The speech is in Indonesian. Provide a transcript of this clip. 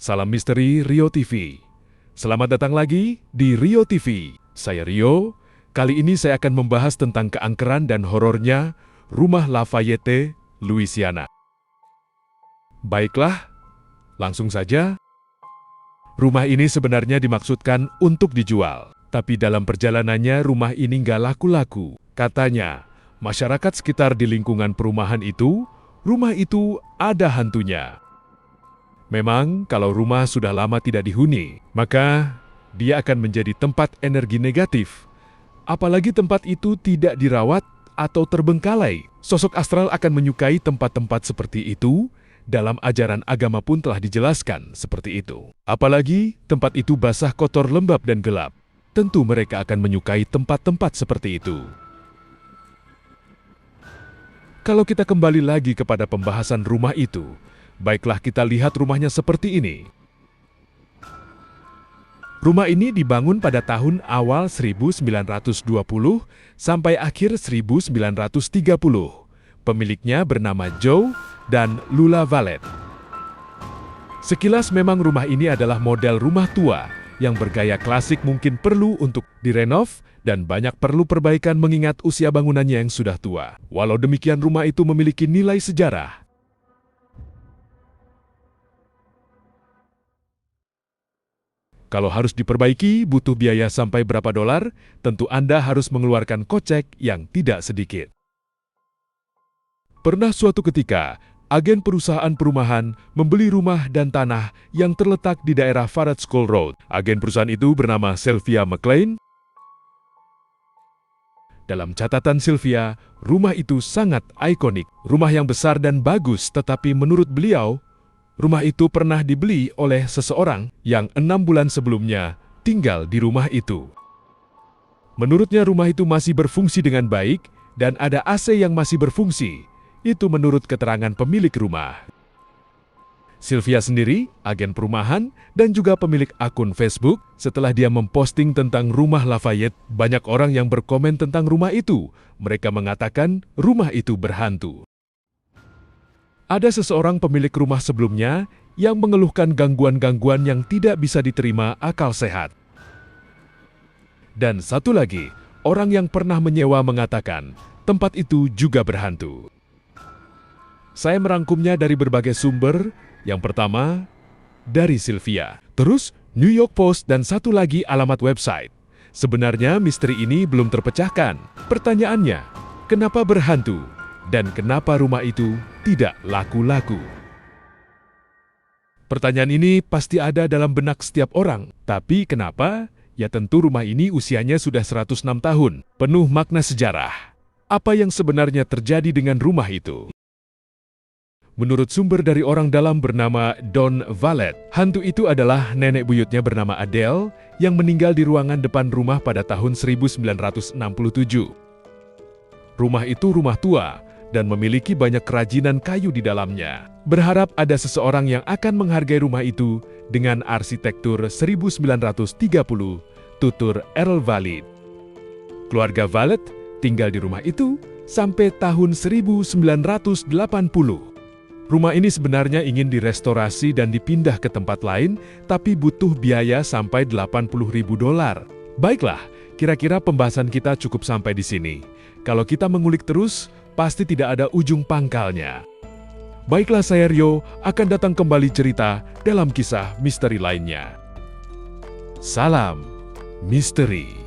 Salam misteri Rio TV. Selamat datang lagi di Rio TV. Saya Rio. Kali ini saya akan membahas tentang keangkeran dan horornya Rumah Lafayette, Louisiana. Baiklah, langsung saja. Rumah ini sebenarnya dimaksudkan untuk dijual. Tapi dalam perjalanannya rumah ini nggak laku-laku. Katanya, masyarakat sekitar di lingkungan perumahan itu, rumah itu ada hantunya. Memang kalau rumah sudah lama tidak dihuni, maka dia akan menjadi tempat energi negatif. Apalagi tempat itu tidak dirawat atau terbengkalai. Sosok astral akan menyukai tempat-tempat seperti itu. Dalam ajaran agama pun telah dijelaskan seperti itu. Apalagi tempat itu basah, kotor, lembab, dan gelap. Tentu mereka akan menyukai tempat-tempat seperti itu. Kalau kita kembali lagi kepada pembahasan rumah itu, baiklah kita lihat rumahnya seperti ini. Rumah ini dibangun pada tahun awal 1920 sampai akhir 1930. Pemiliknya bernama Joe dan Lula Valette. Sekilas memang rumah ini adalah model rumah tua yang bergaya klasik, mungkin perlu untuk direnov dan banyak perlu perbaikan mengingat usia bangunannya yang sudah tua. Walau demikian rumah itu memiliki nilai sejarah. Kalau harus diperbaiki butuh biaya sampai berapa dolar, tentu Anda harus mengeluarkan kocek yang tidak sedikit. Pernah suatu ketika, agen perusahaan perumahan membeli rumah dan tanah yang terletak di daerah Farad School Road. Agen perusahaan itu bernama Sylvia McLean. Dalam catatan Sylvia, rumah itu sangat ikonik. Rumah yang besar dan bagus, tetapi menurut beliau, rumah itu pernah dibeli oleh seseorang yang 6 bulan sebelumnya tinggal di rumah itu. Menurutnya rumah itu masih berfungsi dengan baik dan ada AC yang masih berfungsi. Itu menurut keterangan pemilik rumah. Sylvia sendiri, agen perumahan, dan juga pemilik akun Facebook, setelah dia memposting tentang rumah Lafayette, banyak orang yang berkomen tentang rumah itu. Mereka mengatakan rumah itu berhantu. Ada seseorang pemilik rumah sebelumnya yang mengeluhkan gangguan-gangguan yang tidak bisa diterima akal sehat. Dan satu lagi, orang yang pernah menyewa mengatakan tempat itu juga berhantu. Saya merangkumnya dari berbagai sumber. Yang pertama, dari Sylvia. Terus, New York Post dan satu lagi alamat website. Sebenarnya misteri ini belum terpecahkan. Pertanyaannya, kenapa berhantu? Dan kenapa rumah itu tidak laku-laku? Pertanyaan ini pasti ada dalam benak setiap orang. Tapi kenapa? Ya tentu rumah ini usianya sudah 106 tahun. Penuh makna sejarah. Apa yang sebenarnya terjadi dengan rumah itu? Menurut sumber dari orang dalam bernama Don Valette, hantu itu adalah nenek buyutnya bernama Adele yang meninggal di ruangan depan rumah pada tahun 1967. Rumah itu rumah tua dan memiliki banyak kerajinan kayu di dalamnya. Berharap ada seseorang yang akan menghargai rumah itu dengan arsitektur 1930, tutur Earl Valette. Keluarga Valette tinggal di rumah itu sampai tahun 1980. Rumah ini sebenarnya ingin direstorasi dan dipindah ke tempat lain, tapi butuh biaya sampai $80.000. Baiklah, kira-kira pembahasan kita cukup sampai di sini. Kalau kita mengulik terus, pasti tidak ada ujung pangkalnya. Baiklah, saya Rio akan datang kembali cerita dalam kisah misteri lainnya. Salam misteri.